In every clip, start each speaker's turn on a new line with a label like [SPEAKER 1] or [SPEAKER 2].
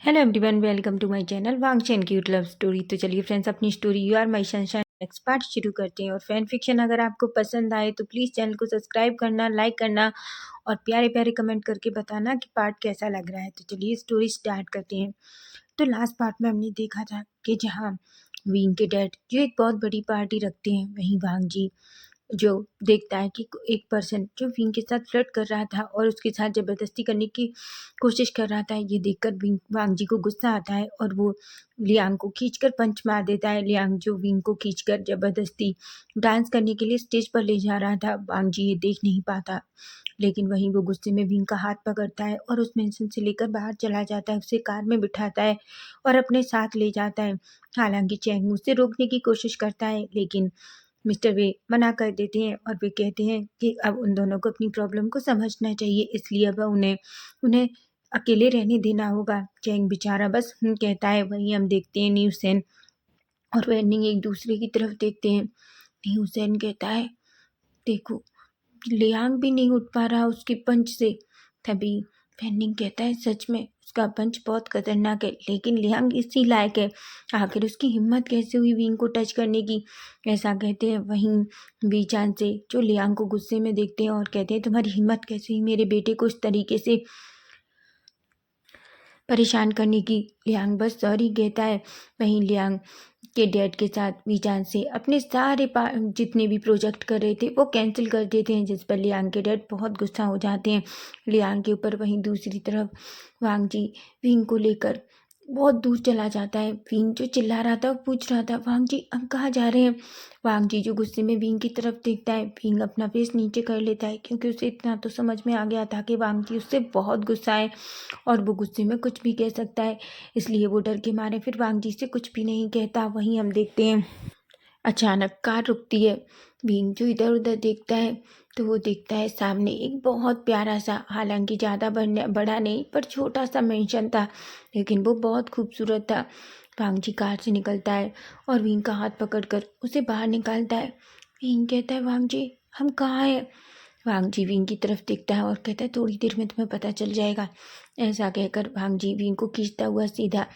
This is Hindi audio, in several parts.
[SPEAKER 1] Hello everyone, welcome to my channel वांगचैन क्यूट लव स्टोरी। तो चलिए फ्रेंड्स, अपनी story you are my sunshine next part शुरू करते हैं। और फैन फिक्शन अगर आपको पसंद आए तो प्लीज़ चैनल को सब्सक्राइब करना, लाइक करना और प्यारे प्यारे कमेंट करके बताना कि पार्ट कैसा लग रहा है। तो चलिए स्टोरी स्टार्ट करते हैं। तो लास्ट पार्ट में हमने देखा था कि जहाँ विंग के डैड जो एक बहुत बड़ी पार्टी रखते हैं, वहीं वांग जी जो देखता है कि एक पर्सन जो विंग के साथ फ्लर्ट कर रहा था और उसके साथ ज़बरदस्ती करने की कोशिश कर रहा था। ये देखकर वांग जी को गुस्सा आता है और वो लियांग को खींचकर पंच मार देता है। लियांग जो विंग को खींचकर ज़बरदस्ती डांस करने के लिए स्टेज पर ले जा रहा था, वांग जी ये देख नहीं पाता, लेकिन वहीं वो गुस्से में विंग का हाथ पकड़ता है और उस मेंशन से लेकर बाहर चला जाता है, उसे कार में बिठाता है और अपने साथ ले जाता है। हालांकि चैंग उसे रोकने की कोशिश करता है, लेकिन मिस्टर वे मना कर देते हैं और वे कहते हैं कि अब उन दोनों को अपनी प्रॉब्लम को समझना चाहिए, इसलिए अब उन्हें उन्हें अकेले रहने देना होगा। चैंग बेचारा बस कहता है। वहीं हम देखते हैं न्यू सेन और वेन्निंग एक दूसरे की तरफ देखते हैं। न्यू सेन कहता है, देखो लियांग भी नहीं उठ पा रहा उसके पंच से। तभी फेन्निंग कहता है, सच में उसका पंच बहुत खतरनाक है, लेकिन लियांग इसी लायक है। आखिर उसकी हिम्मत कैसे हुई विंग को टच करने की, ऐसा कहते हैं। वहीं बीचान से जो लियांग को गुस्से में देखते हैं और कहते हैं, तुम्हारी हिम्मत कैसे हुई मेरे बेटे को इस तरीके से परेशान करने की। लियांग बस सॉरी कहता है। वहीं लियांग के डैड के साथ वीचान से अपने सारे जितने भी प्रोजेक्ट कर रहे थे वो कैंसिल कर देते हैं, जिस पर लियांग के डैड बहुत गुस्सा हो जाते हैं लियांग के ऊपर। वहीं दूसरी तरफ वांग जी विंग को लेकर बहुत दूर चला जाता है। विंग जो चिल्ला रहा था वो पूछ रहा था, वांग जी हम कहाँ जा रहे हैं। वांग जी जो गुस्से में विंग की तरफ देखता है, विंग अपना फेस नीचे कर लेता है, क्योंकि उसे इतना तो समझ में आ गया था कि वांग जी उससे बहुत गुस्सा है और वो गुस्से में कुछ भी कह सकता है, इसलिए वो डर के मारे फिर वांग जी से कुछ भी नहीं कहता। वहीं हम देखते हैं अचानक कार रुकती है। भीम जो इधर उधर देखता है तो वो देखता है सामने एक बहुत प्यारा सा, हालांकि ज़्यादा बड़ा नहीं पर छोटा सा मेंशन था, लेकिन वो बहुत खूबसूरत था। वांग जी कार से निकलता है और विंग का हाथ पकड़कर उसे बाहर निकालता है। विंग कहता है, वांग जी हम कहाँ हैं। वांग जी विंग की तरफ देखता है और कहता है, थोड़ी देर में तुम्हें पता चल जाएगा। ऐसा कहकर वांग जी विंग को खींचता हुआ सीधा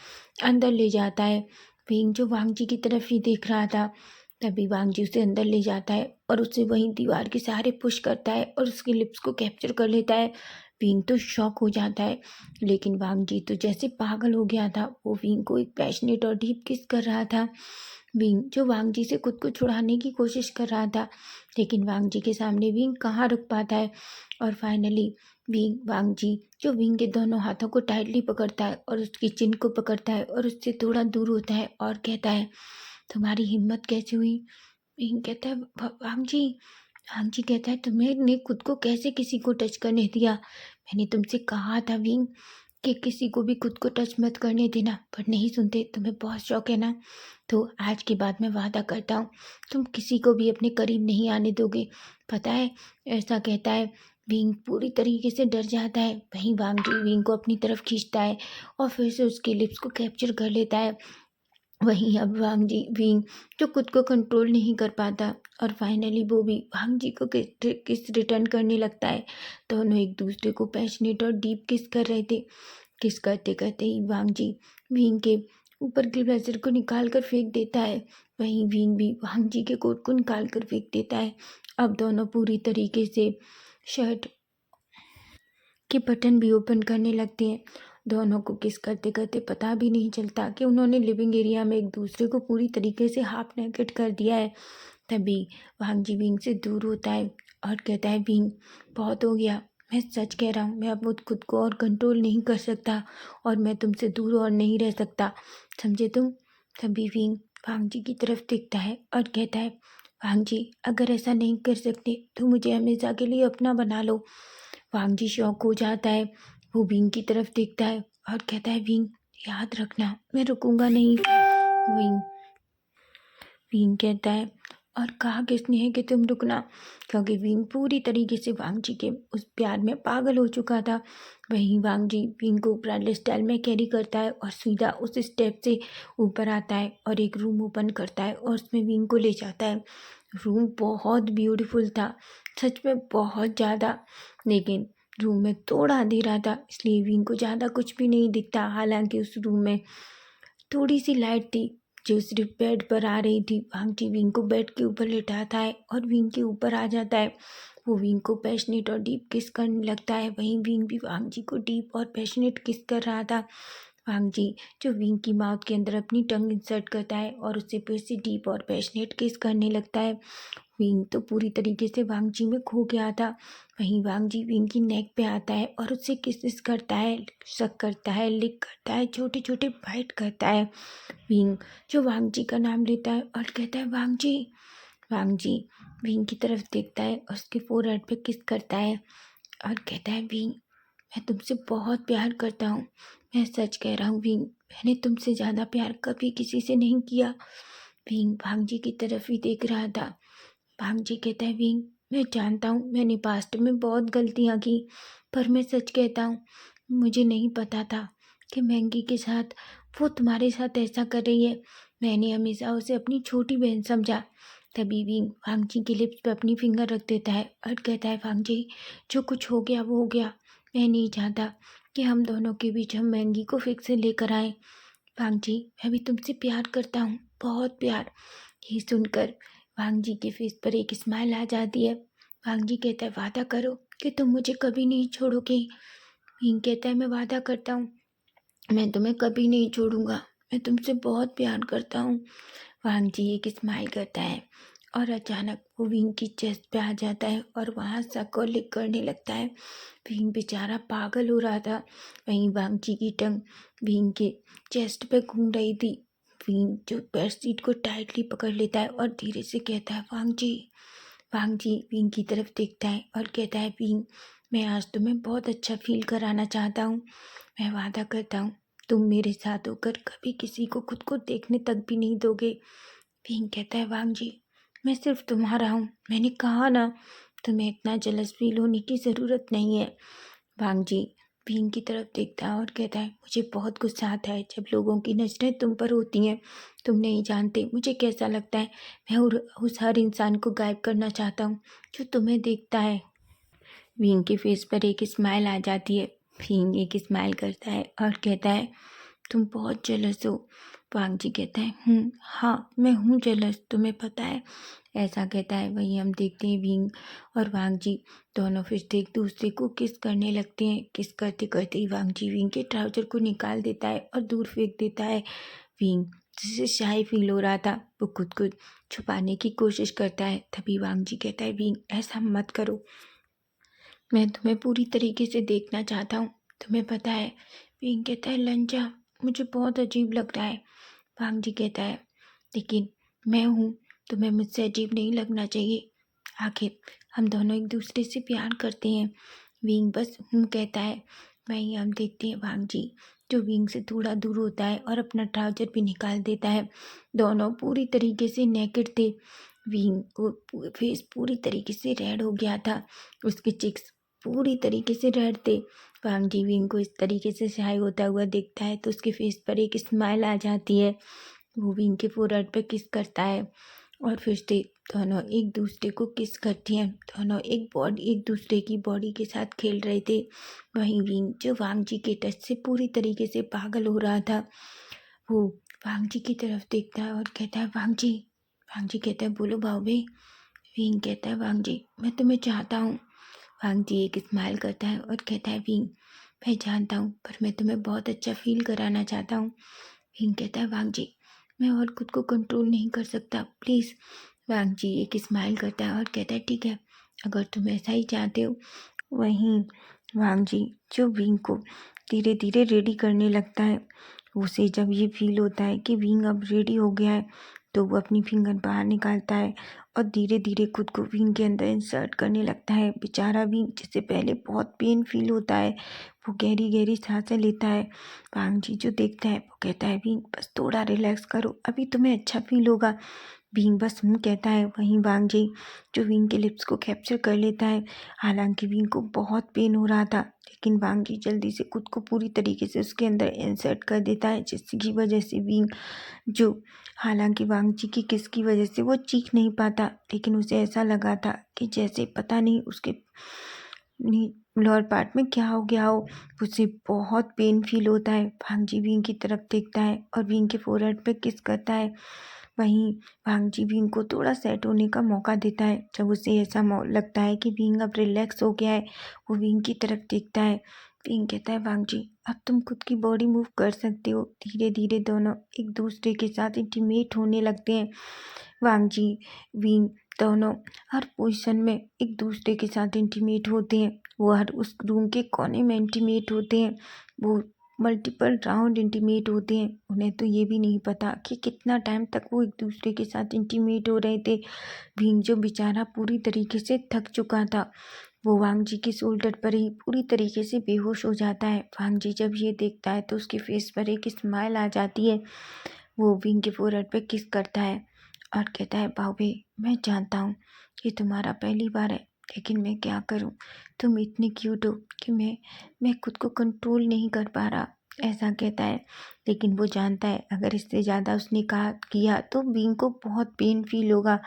[SPEAKER 1] अंदर ले जाता है। विंग जो वांग जी की तरफ ही देख रहा था, तभी वांग जी उसे अंदर ले जाता है और उसे वहीं दीवार के सहारे पुश करता है और उसके लिप्स को कैप्चर कर लेता है। विंग तो शॉक हो जाता है, लेकिन वांग जी तो जैसे पागल हो गया था। वो विंग को एक पैशनेट और डीप किस कर रहा था। विंग जो वांग जी से खुद को छुड़ाने की कोशिश कर रहा था, लेकिन वांग जी के सामने विंग कहाँ रुक पाता है। और फाइनली वांग जी जो विंग के दोनों हाथों को टाइटली पकड़ता है और उसकी चिन को पकड़ता है और उससे थोड़ा दूर होता है और कहता है, तुम्हारी हिम्मत कैसे हुई। विंग कहता है, वांग जी। वांग जी कहता है, तुमने खुद को कैसे किसी को टच करने दिया। मैंने तुमसे कहा था विंग कि किसी को भी खुद को टच मत करने देना, पर नहीं सुनते। तुम्हें बहुत शौक है ना, तो आज के बाद मैं वादा करता हूँ तुम किसी को भी अपने करीब नहीं आने दोगे, पता है। ऐसा कहता है। विंग पूरी तरीके से डर जाता है। वहीं वांग जी विंग को अपनी तरफ खींचता है और फिर से उसके लिप्स को कैप्चर कर लेता है। वहीं अब वांग जी विंग जो खुद को कंट्रोल नहीं कर पाता और फाइनली वो भी वांग जी को किस रिटर्न करने लगता है। दोनों एक दूसरे को पैशनेट और डीप किस कर रहे थे। किस करते करते ही वांग जी विंग के ऊपर के ब्लेजर को निकाल कर फेंक देता है। वहीं विंग भी वांग जी के कोट को निकाल कर फेंक देता है। अब दोनों पूरी तरीके से शर्ट के बटन भी ओपन करने लगते हैं। दोनों को किस करते करते पता भी नहीं चलता कि उन्होंने लिविंग एरिया में एक दूसरे को पूरी तरीके से हाफ नेकेड कर दिया है। तभी वांग जी विंग से दूर होता है और कहता है, विंग बहुत हो गया, मैं सच कह रहा हूँ, मैं अब खुद को और कंट्रोल नहीं कर सकता और मैं तुमसे दूर और नहीं रह सकता, समझे तुम। तभी विंग वांग जी की तरफ देखता है और कहता है, वांग जी अगर ऐसा नहीं कर सकते तो मुझे हमेशा के लिए अपना बना लो। वांग जी शॉक हो जाता है। वो विंग की तरफ देखता है और कहता है, विंग याद रखना मैं रुकूंगा नहीं। विंग विंग कहता है, और कहा किसने है कि तुम रुकना, क्योंकि विंग पूरी तरीके से वांग जी के उस प्यार में पागल हो चुका था। वहीं वांग जी विंग को ब्रांड स्टाइल में कैरी करता है और सीधा उस स्टेप से ऊपर आता है और एक रूम ओपन करता है और उसमें विंग को ले जाता है। रूम बहुत ब्यूटीफुल था, सच में बहुत ज़्यादा, लेकिन रूम में थोड़ा अंधेरा था, इसलिए विंग को ज़्यादा कुछ भी नहीं दिखता। हालांकि उस रूम में थोड़ी सी लाइट थी जो सिर्फ बेड पर आ रही थी। वांगजी विंग को बेड के ऊपर लेटाता है और विंग के ऊपर आ जाता है। वो विंग को पैशनेट और डीप किस करने लगता है। वहीं विंग भी वांगजी को डीप और पैशनेट किस कर रहा था। वांगजी जो विंग की माउथ के अंदर अपनी टंग इंसर्ट करता है और उससे फिर से डीप और पैशनेट किस करने लगता है। विंग तो पूरी तरीके से वांगजी में खो गया था। वहीं वांगजी विंग की नेक पे आता है और उससे किस करता है, शक करता है, लिक करता है, छोटे छोटे बाइट करता है। विंग जो वांगजी का नाम लेता है और कहता है वांगजी। वांगजी विंग की तरफ देखता है और उसके फोरहेड पे किस करता है और कहता है विंग, मैं तुमसे बहुत प्यार करता हूँ। मैं सच कह रहा हूँ विंग, मैंने तुमसे ज़्यादा प्यार कभी किसी से नहीं किया। विंग वांगजी की तरफ ही देख रहा था। वांगजी कहता है विंग, मैं जानता हूँ मैंने पास्ट में बहुत गलतियाँ की, पर मैं सच कहता हूँ मुझे नहीं पता था कि मैंगी के साथ वो तुम्हारे साथ ऐसा कर रही है। मैंने हमेशा उसे अपनी छोटी बहन समझा। तभी विंग वांगजी के लिप्स पे अपनी फिंगर रख देता है और कहता है वांगजी, जो कुछ हो गया वो हो गया। मैं नहीं चाहता कि हम दोनों के बीच हम मैंगी को फिर से लेकर आए। वांगजी मैं भी तुमसे प्यार करता हूँ, बहुत प्यार। ये सुनकर वांगजी के फेस पर एक स्माइल आ जाती है। वांगजी कहता है वादा करो कि तुम मुझे कभी नहीं छोड़ोगे। विंग कहता है मैं वादा करता हूँ, मैं तुम्हें कभी नहीं छोड़ूंगा, मैं तुमसे बहुत प्यार करता हूँ। वांगजी एक स्माइल करता है और अचानक वो विंग की चेस्ट पे आ जाता है और वहाँ शक और लिक करने लगता है। विंग बेचारा पागल हो रहा था। वहीं वांगजी की टंग विंग के चेस्ट पे घूम रही थी। विंग जो बेड शीट को टाइटली पकड़ लेता है और धीरे से कहता है वांगजी। वांगजी विंग की तरफ देखता है और कहता है विंग, मैं आज तुम्हें बहुत अच्छा फील कराना चाहता हूँ। मैं वादा करता हूँ तुम मेरे साथ होकर कभी किसी को खुद को देखने तक भी नहीं दोगे। विंग कहता है वांगजी, मैं सिर्फ तुम्हारा हूँ, मैंने कहा ना, तुम्हें इतना जलस फील होने की ज़रूरत नहीं है। वांगजी विंग की तरफ देखता है और कहता है मुझे बहुत गुस्सा आता है जब लोगों की नज़रें तुम पर होती हैं। तुम नहीं जानते मुझे कैसा लगता है। मैं उस हर इंसान को गायब करना चाहता हूँ जो तुम्हें देखता है। विंग के फेस पर एक स्माइल आ जाती है। विंग एक स्माइल करता है और कहता है तुम बहुत जेलस हो। वांगजी कहता है हाँ मैं हूँ जेलस, तुम्हें पता है, ऐसा कहता है। वहीं हम देखते हैं विंग और वांगजी दोनों फिर से एक दूसरे को किस करने लगते हैं। किस करते करते ही वांगजी विंग के ट्राउजर को निकाल देता है और दूर फेंक देता है। विंग जिसे शाय फील हो रहा था वो खुद को छुपाने की कोशिश करता है। तभी वांगजी कहता है विंग ऐसा मत करो, मैं तुम्हें पूरी तरीके से देखना चाहता हूँ, तुम्हें पता है। विंग कहता है लंजा, मुझे बहुत अजीब लग रहा है। वांगजी कहता है लेकिन मैं हूँ, तुम्हें मुझसे अजीब नहीं लगना चाहिए, आखिर हम दोनों एक दूसरे से प्यार करते हैं। विंग बस कहता है। वहीं हम देखते हैं वांगजी जो विंग से थोड़ा दूर होता है और अपना ट्राउजर भी निकाल देता है। दोनों पूरी तरीके से नेकेड थे। विंग को फेस पूरी तरीके से रेड हो गया था, उसके चिक्स पूरी तरीके से रेड थे। वांगजी विंग को इस तरीके से सहाय होता हुआ देखता है तो उसके फेस पर एक स्माइल आ जाती है। वो विंग के फोरहेड पे किस करता है और फिर से दोनों एक दूसरे को किस करती हैं। दोनों एक दूसरे की बॉडी के साथ खेल रहे थे। वहीं विंग जो वांगजी के टच से पूरी तरीके से पागल हो रहा था, वो वांगजी की तरफ देखता है और कहता है वांगजी। वांगजी कहता है बोलो भाभी। विंग कहता है वांगजी मैं तुम्हें चाहता हूँ। वांगजी एक स्माइल करता है और कहता है विंग, मैं जानता हूँ पर मैं तुम्हें बहुत अच्छा फील कराना चाहता हूँ। विंग कहता है वांगजी मैं और खुद को कंट्रोल नहीं कर सकता, प्लीज़। वांगजी एक स्माइल करता है और कहता है ठीक है, अगर तुम ऐसा ही चाहते हो। वहीं वांगजी जो विंग को धीरे धीरे रेडी करने लगता है। उसे जब ये फील होता है कि विंग अब रेडी हो गया है तो वो अपनी फिंगर बाहर निकालता है और धीरे धीरे खुद को विंग के अंदर इंसर्ट करने लगता है। बेचारा विंग जिसे पहले बहुत पेन फील होता है वो गहरी गहरी सांसें लेता है। वांगजी जो देखता है वो कहता है विंग बस थोड़ा रिलैक्स करो, अभी तुम्हें अच्छा फील होगा। विंग बस कहता है। वहीं वांगजी जो विंग के लिप्स को कैप्चर कर लेता है। हालांकि विंग को बहुत पेन हो रहा था लेकिन वांगजी जल्दी से खुद को पूरी तरीके से उसके अंदर इंसर्ट कर देता है, जिसकी वजह से विंग जो हालांकि वांगजी की किस की वजह से वो चीख नहीं पाता, लेकिन उसे ऐसा लगा था कि जैसे पता नहीं उसके लोअर पार्ट में क्या हो गया हो। उसे बहुत पेन फील होता है। भांजी विंग की तरफ देखता है और विंग के फोरहेड पे किस करता है। वहीं भांजी विंग को थोड़ा सेट होने का मौका देता है। जब उसे ऐसा लगता है कि विंग अब रिलैक्स हो गया है, वो विंग की तरफ देखता है। विंग कहता है, भांजी अब तुम खुद की बॉडी मूव कर सकते हो। धीरे धीरे दोनों एक दूसरे के साथ इंटीमेट होने लगते हैं। वांगजी विंग दोनों हर पोजीशन में एक दूसरे के साथ इंटीमेट होते हैं। वो हर उस रूम के कोने में इंटीमेट होते हैं। वो मल्टीपल राउंड इंटीमेट होते हैं। उन्हें तो ये भी नहीं पता कि कितना टाइम तक वो एक दूसरे के साथ इंटीमेट हो रहे थे। विंग जो बेचारा पूरी तरीके से थक चुका था, वो वांगजी के शोल्डर पर ही पूरी तरीके से बेहोश हो जाता है। वांगजी जब ये देखता है तो उसके फेस पर एक स्माइल आ जाती है। वो विंग के फोरहेड पे किस करता है और कहता है, बाबे मैं जानता हूँ कि तुम्हारा पहली बार है, लेकिन मैं क्या करूँ, तुम इतनी क्यूट हो कि मैं खुद को कंट्रोल नहीं कर पा रहा। ऐसा कहता है, लेकिन वो जानता है अगर इससे ज़्यादा उसने कहा किया तो विंग को बहुत पेन फील होगा,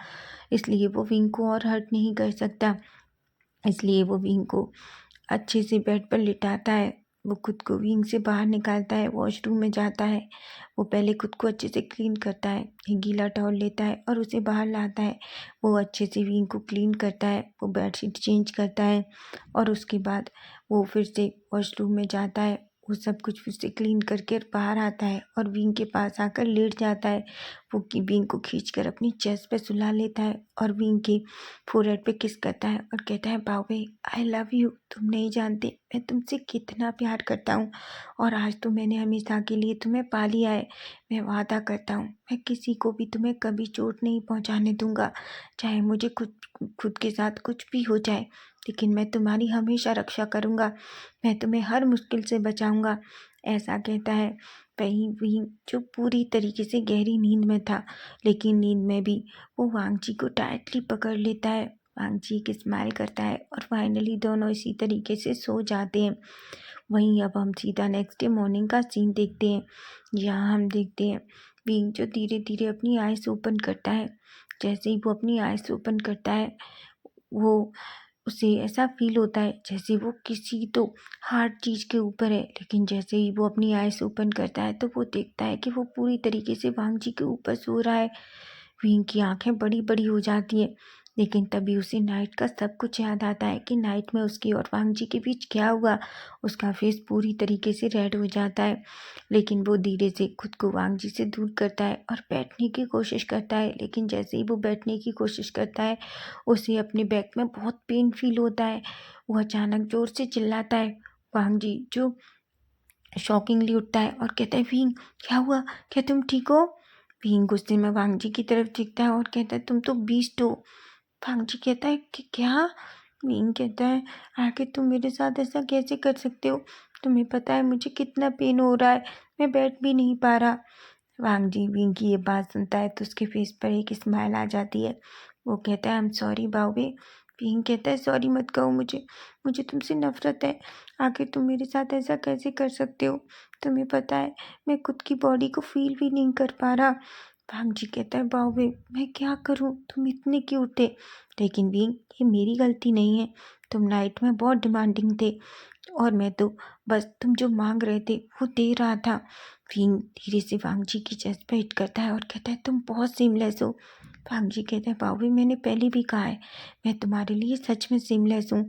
[SPEAKER 1] इसलिए वो विंग को और हर्ट नहीं कर सकता। इसलिए वो विंग को अच्छे से बेड पर लिटाता है। वो खुद को विंग से बाहर निकालता है, वॉशरूम में जाता है। वो पहले खुद को अच्छे से क्लीन करता है, एक गीला टॉवल लेता है और उसे बाहर लाता है। वो अच्छे से विंग को क्लीन करता है, वो बेडशीट चेंज करता है और उसके बाद वो फिर से वॉशरूम में जाता है। वो सब कुछ फिर से क्लीन करके बाहर आता है और विंग के पास आकर लेट जाता है। वो की विंग को खींचकर अपनी चेस्ट पे सुला लेता है और विंग के फोरहेड पे किस करता है और कहता है, बाबे आई लव यू, तुम नहीं जानते मैं तुमसे कितना प्यार करता हूँ और आज तो मैंने हमेशा के लिए तुम्हें पा लिया है। मैं वादा करता हूँ मैं किसी को भी तुम्हें कभी चोट नहीं पहुँचाने दूंगा, चाहे मुझे खुद खुद के साथ कुछ भी हो जाए, लेकिन मैं तुम्हारी हमेशा रक्षा करूँगा। मैं तुम्हें हर मुश्किल से बचाऊँगा। ऐसा कहता है। वहीं विंग जो पूरी तरीके से गहरी नींद में था, लेकिन नींद में भी वो वांगजी को टाइटली पकड़ लेता है। वांगजी एक स्माइल करता है और फाइनली दोनों इसी तरीके से सो जाते हैं। वहीं अब हम सीधा नेक्स्ट डे मॉर्निंग का सीन देखते हैं। यहाँ हम देखते हैं विंग जो धीरे धीरे अपनी आइज़ ओपन करता है। जैसे ही वो अपनी आइज़ ओपन करता है, वो उसे ऐसा फील होता है जैसे वो किसी तो हार्ड चीज़ के ऊपर है। लेकिन जैसे ही वो अपनी आइज़ ओपन करता है तो वो देखता है कि वो पूरी तरीके से वांगजी के ऊपर सो रहा है। विंग की आंखें बड़ी बड़ी हो जाती हैं, लेकिन तभी उसे नाइट का सब कुछ याद आता है कि नाइट में उसकी और वांगजी के बीच क्या हुआ। उसका फेस पूरी तरीके से रेड हो जाता है, लेकिन वो धीरे से खुद को वांगजी से दूर करता है और बैठने की कोशिश करता है। लेकिन जैसे ही वो बैठने की कोशिश करता है, उसे अपने बैक में बहुत पेन फील होता है। वो अचानक जोर से चिल्लाता है। वांगजी जो शॉकिंगली उठता है और कहता है, विंग क्या हुआ, क्या तुम ठीक हो। विंग गुस्से में वांगजी की तरफ देखता है और कहता है, तुम तो बीस्ट हो। वांगजी कहता है कि क्या। विंग कहता है, आखिर तुम मेरे साथ ऐसा कैसे कर सकते हो, तुम्हें पता है मुझे कितना पेन हो रहा है, मैं बैठ भी नहीं पा रहा। वांगजी विंग की ये बात सुनता है तो उसके फेस पर एक स्माइल आ जाती है। वो कहता है, आई एम सॉरी बाबे। विंग कहता है, सॉरी मत कहो, मुझे मुझे तुमसे नफरत है। आखिर तुम मेरे साथ ऐसा कैसे कर सकते हो, तुम्हें पता है मैं खुद की बॉडी को फील भी नहीं कर पा रहा। वांगजी कहता है, बाबे मैं क्या करूं, तुम इतने क्यूट थे। लेकिन विंग ये मेरी गलती नहीं है, तुम नाइट में बहुत डिमांडिंग थे और मैं तो बस तुम जो मांग रहे थे वो दे रहा था। विंग धीरे से वांगजी की चेस्ट पे हिट करता है और कहता है, तुम बहुत सीमलेस हो। वांगजी कहता है, बाबू मैंने पहले भी कहा है मैं तुम्हारे लिए सच में सीमलेस हूँ।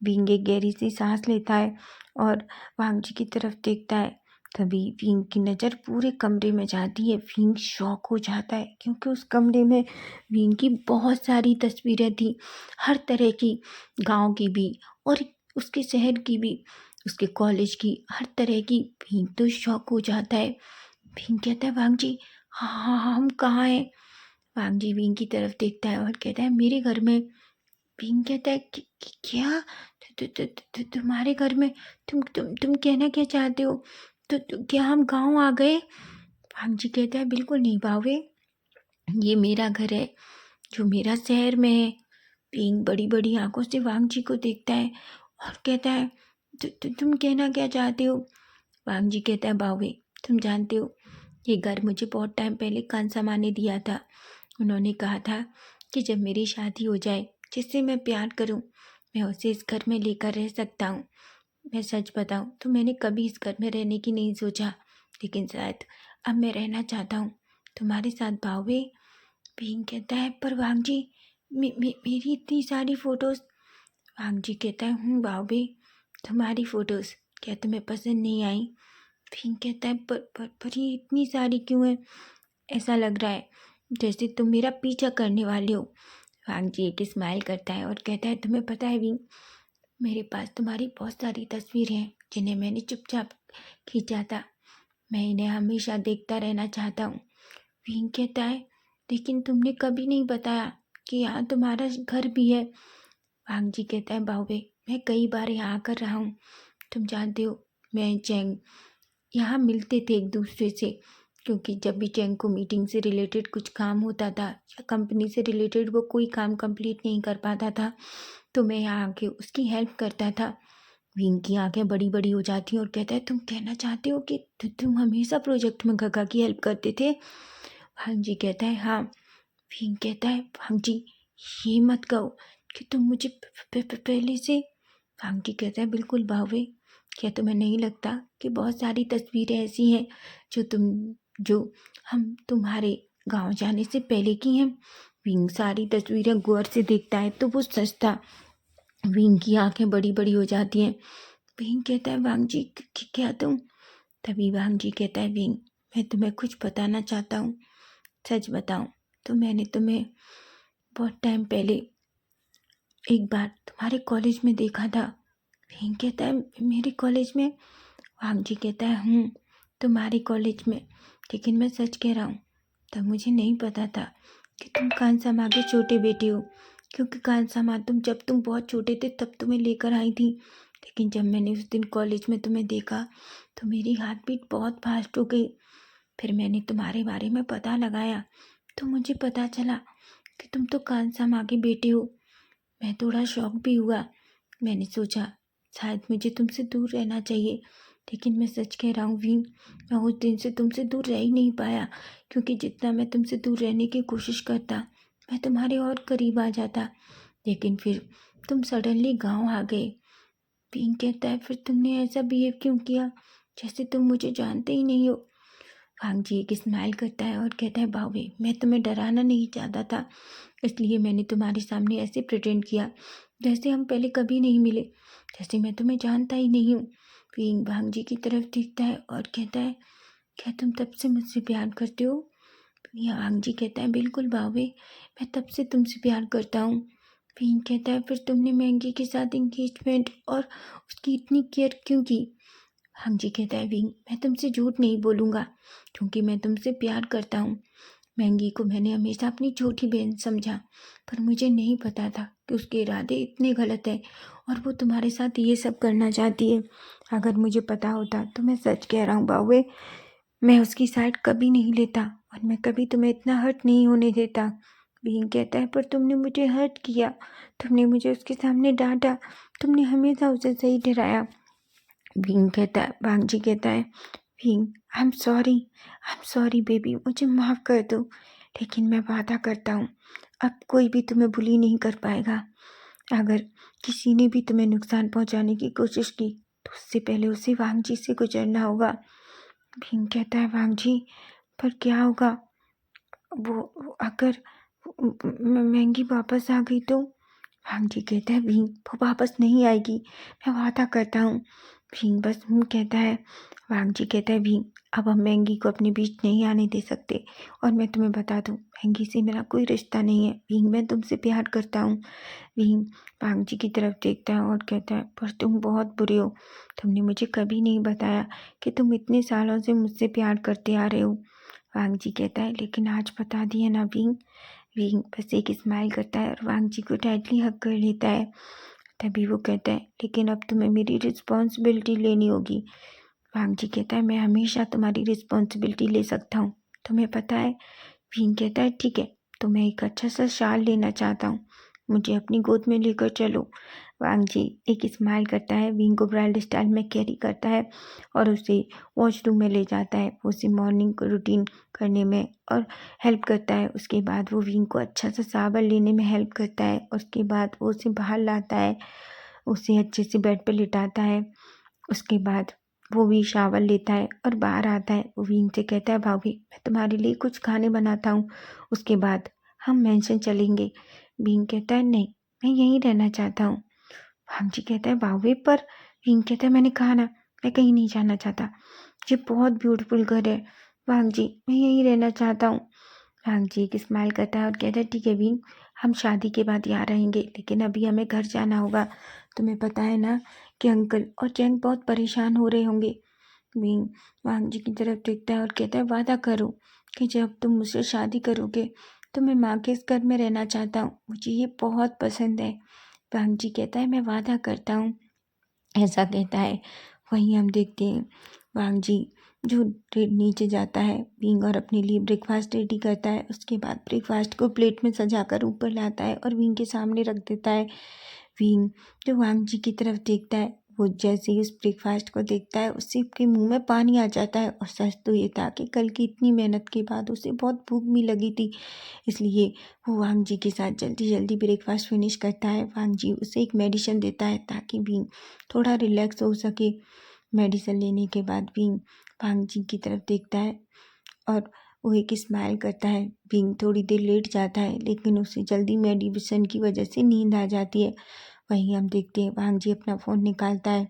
[SPEAKER 1] विंग एक गहरी सी सांस लेता है और वांगजी की तरफ देखता है। तभी विंग की नज़र पूरे कमरे में जाती है। विंग शॉक हो जाता है क्योंकि उस कमरे में विंग की बहुत सारी तस्वीरें थी, हर तरह की, गांव की भी और उसके शहर की भी, उसके कॉलेज की, हर तरह की। भीम तो शॉक हो जाता है। भीम कहता है, वांगजी हाँ हाँ हाँ, हम कहाँ हैं। वांगजी भीम की तरफ देखता है और कहता है, मेरे घर में। भीम कहता है, क्या तुम्हारे घर में, तुम कहना क्या चाहते हो, क्या हम गांव आ गए। वांगजी कहता है, बिल्कुल नहीं बावे, ये मेरा घर है जो मेरा शहर में है। भीम बड़ी बड़ी आंखों से वांगजी को देखता है और कहता है, तुम कहना क्या चाहते हो। वांगजी कहता है, बावे तुम जानते हो ये घर मुझे बहुत टाइम पहले कांसामा ने दिया था। उन्होंने कहा था कि जब मेरी शादी हो जाए जिससे मैं प्यार करूं, मैं उसे इस घर में लेकर रह सकता हूँ। मैं सच बताऊँ तो मैंने कभी इस घर में रहने की नहीं सोचा, लेकिन शायद अब मैं रहना चाहता हूँ तुम्हारे साथ भावे। भीम कहता है, पर वांग जी, मेरी इतनी सारी फ़ोटोज़। वांग जी कहता है, भावे, तुम्हारी फ़ोटोज़ क्या तुम्हें पसंद नहीं आई? भीम कहता है, पर ये इतनी सारी क्यों है? ऐसा लग रहा है जैसे तुम मेरा पीछा करने वाले हो। वांग जी एक स्माइल करता है और कहता है, तुम्हें पता है भीम, मेरे पास तुम्हारी बहुत सारी तस्वीरें हैं जिन्हें मैंने चुपचाप खींचा था। मैं इन्हें हमेशा देखता रहना चाहता हूँ। भीम कहता है, लेकिन तुमने कभी नहीं बताया कि यहाँ तुम्हारा घर भी है। वांग जी कहता है, बाबे, मैं कई बार यहाँ आकर रहा हूँ। तुम जानते हो, मैं चैंग यहाँ मिलते थे एक दूसरे से, क्योंकि जब भी चैंग को मीटिंग से रिलेटेड कुछ काम होता था या कंपनी से रिलेटेड वो कोई काम कंप्लीट नहीं कर पाता था, तो मैं यहाँ आके उसकी हेल्प करता था। विंग की आंखें बड़ी बड़ी हो जाती हैं और कहता है, तुम कहना चाहते हो कि तुम हमेशा प्रोजेक्ट में गगा की हेल्प करते थे? वांग जी कहता है, हाँ। विंग कहता है, वांग जी, ये मत कहो कि तुम मुझे पहले से। वांग जी कहता है, बिल्कुल भावे, क्या तुम्हें नहीं लगता कि बहुत सारी तस्वीरें ऐसी हैं जो हम तुम्हारे गांव जाने से पहले की हैं? विंग सारी तस्वीरें गौर से देखता है तो वो सच था। विंग की आंखें बड़ी बड़ी हो जाती हैं। विंग कहता है, वांग जी, क्या तुम? तभी वांग जी कहता है, विंग, मैं तुम्हें कुछ बताना चाहता हूँ। सच बताऊँ तो मैंने तुम्हें बहुत टाइम पहले एक बार तुम्हारे कॉलेज में देखा था। विंग कहता है, मेरे कॉलेज में? वांग जी कहता है, तुम्हारे कॉलेज में। लेकिन मैं सच कह रहा हूँ, तब मुझे नहीं पता था कि तुम कांसामा के छोटे बेटे हो, क्योंकि कांसामा जब तुम बहुत छोटे थे तब तुम्हें लेकर आई थी। लेकिन जब मैंने उस दिन कॉलेज में तुम्हें देखा तो मेरी हार्ट बीट बहुत फास्ट हो गई। फिर मैंने तुम्हारे बारे में पता लगाया तो मुझे पता चला कि तुम तो कांसामा के बेटे हो। मैं थोड़ा शॉक भी हुआ। मैंने सोचा शायद मुझे तुमसे दूर रहना चाहिए, लेकिन मैं सच कह रहा हूँ वीन, मैं उस दिन से तुमसे दूर रह ही नहीं पाया, क्योंकि जितना मैं तुमसे दूर रहने की कोशिश करता मैं तुम्हारे और करीब आ जाता। लेकिन फिर तुम सडनली गांव आ गए। वीन कहता है, फिर तुमने ऐसा बिहेव क्यों किया जैसे तुम मुझे जानते ही नहीं हो? वांग जी एक स्माइल करता है और कहता है, बावे, मैं तुम्हें डराना नहीं चाहता था, इसलिए मैंने तुम्हारे सामने ऐसे प्रिटेंड किया जैसे हम पहले कभी नहीं मिले, जैसे मैं तुम्हें जानता ही नहीं हूँ। विंग वांग जी की तरफ देखता है और कहता है, क्या तुम तब से मुझसे प्यार करते हो? या वांग जी कहता है, बिल्कुल बावे, मैं तब से तुमसे प्यार करता हूँ। विंग कहता है, फिर तुमने मैंगी के साथ एंगेजमेंट और उसकी इतनी केयर क्यों की? वांग जी कहता है, विंग, मैं तुमसे झूठ नहीं बोलूँगा, क्योंकि मैं तुमसे प्यार करता हूँ। मैंगी को मैंने हमेशा अपनी छोटी बहन समझा, पर मुझे नहीं पता था कि उसके इरादे इतने गलत हैं और वो तुम्हारे साथ ये सब करना चाहती है। अगर मुझे पता होता तो मैं सच कह रहा हूँ बावे, मैं उसकी साइड कभी नहीं लेता और मैं कभी तुम्हें इतना हर्ट नहीं होने देता। बीइंग कहता है, पर तुमने मुझे हर्ट किया, तुमने मुझे उसके सामने डांटा, तुमने हमेशा उसे सही ठहराया। बीइंग कहता है, वांग जी कहता है, being, I am sorry baby, मुझे माफ़ कर दो, लेकिन मैं वादा करता हूँ अब कोई भी तुम्हें बुली नहीं कर पाएगा। अगर किसी ने भी तुम्हें नुकसान पहुँचाने की कोशिश की तो उससे पहले उसे वांग जी से गुजरना होगा। भीम कहता है, वांग जी, पर क्या होगा वो अगर महंगी वापस आ गई तो? वांग जी कहता है, भीम, वो वापस नहीं आएगी, मैं वादा करता हूँ। भीम बस कहता है। वांग जी कहता है, भीम, अब हम महंगी को अपने बीच नहीं आने दे सकते, और मैं तुम्हें बता दूँ, महंगी से मेरा कोई रिश्ता नहीं है। भीम, मैं तुमसे प्यार करता हूँ। भीम वांग जी की तरफ देखता है और कहता है, पर तुम बहुत बुरे हो, तुमने मुझे कभी नहीं बताया कि तुम इतने सालों से मुझसे प्यार करते आ रहे हो। वांग जी कहता है, लेकिन आज बता दिया ना भीम। भीम बस एक स्माइल करता है और वांग जी को टाइटली हग कर लेता है। तभी वो कहता है, लेकिन अब तुम्हें मेरी रिस्पॉन्सिबिलिटी लेनी होगी। वांग जी कहता है, मैं हमेशा तुम्हारी रिस्पॉन्सिबिलिटी ले सकता हूँ, तुम्हें पता है। भीम कहता है, ठीक है, तो मैं एक अच्छा सा शाल लेना चाहता हूँ, मुझे अपनी गोद में लेकर चलो। वांग जी एक स्माइल करता है, विंग को ब्राइडल स्टाइल में कैरी करता है और उसे वॉशरूम में ले जाता है। वो उसे मॉर्निंग को रूटीन करने में और हेल्प करता है। उसके बाद वो विंग को अच्छा सा शावर लेने में हेल्प करता है। उसके बाद वो उसे बाहर लाता है, उसे अच्छे से बेड पे लिटाता है। उसके बाद वो भी शावर लेता है और बाहर आता है। वो विंग से कहता है, भाभी मैं तुम्हारे लिए कुछ खाने बनाता हूँ, उसके बाद हम मेंशन चलेंगे। विंग कहता है, नहीं मैं यहीं रहना चाहता हूँ। भांग जी कहता है, भाभी पर विंग कहता है, मैंने कहा ना मैं कहीं नहीं जाना चाहता, ये बहुत ब्यूटीफुल घर है। भांग जी मैं यहीं रहना चाहता हूँ। भांग जी एक स्माइल करता है और कहता है, ठीक है विंग, हम शादी के बाद यहाँ रहेंगे, लेकिन अभी हमें घर जाना होगा। तुम्हें पता है ना कि अंकल और चैंग बहुत परेशान हो रहे होंगे। विंग वांग जी की तरफ देखता है और कहता है, वादा करो कि जब तुम मुझसे शादी करोगे तो मैं माँ के इस घर में रहना चाहता हूँ, मुझे ये बहुत पसंद है। वांग जी कहता है, मैं वादा करता हूँ, ऐसा कहता है। वहीं हम देखते हैं वांग जी जो नीचे जाता है विंग और अपने लिए ब्रेकफास्ट रेडी करता है। उसके बाद ब्रेकफास्ट को प्लेट में सजाकर ऊपर लाता है और विंग के सामने रख देता है। विंग जो वांग जी की तरफ देखता है, वो जैसे ही उस ब्रेकफास्ट को देखता है उससे के मुंह में पानी आ जाता है। और सच तो ये था कि कल की इतनी मेहनत के बाद उसे बहुत भूख भी लगी थी, इसलिए वो वांग जी के साथ जल्दी जल्दी ब्रेकफास्ट फिनिश करता है। वांग जी उसे एक मेडिसिन देता है ताकि विंग थोड़ा रिलैक्स हो सके। मेडिसिन लेने के बाद विंग वांग जी की तरफ देखता है और वो एक स्माइल करता है। विंग थोड़ी देर लेट जाता है, लेकिन उसे जल्दी मेडिसिन की वजह से नींद आ जाती है। वहीं हम देखते हैं वांग जी अपना फ़ोन निकालता है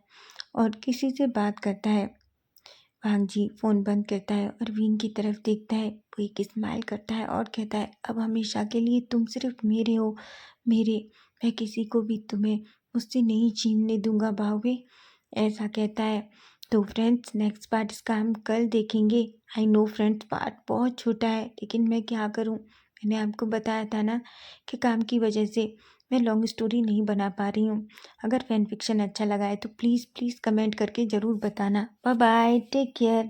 [SPEAKER 1] और किसी से बात करता है। वांग जी फ़ोन बंद करता है और विंग की तरफ देखता है। वो एक स्माइल करता है और कहता है, अब हमेशा के लिए तुम सिर्फ मेरे हो, मेरे, मैं किसी को भी तुम्हें मुझसे नहीं छीनने दूंगा भावे, ऐसा कहता है। तो फ्रेंड्स नेक्स्ट पार्ट इसका हम कल देखेंगे। आई नो फ्रेंड्स पार्ट बहुत छोटा है, लेकिन मैं क्या करूं, मैंने आपको बताया था ना कि काम की वजह से मैं लॉन्ग स्टोरी नहीं बना पा रही हूँ। अगर फैन फिक्शन अच्छा लगा है तो प्लीज़ प्लीज़ कमेंट करके ज़रूर बताना। Bye bye, take care.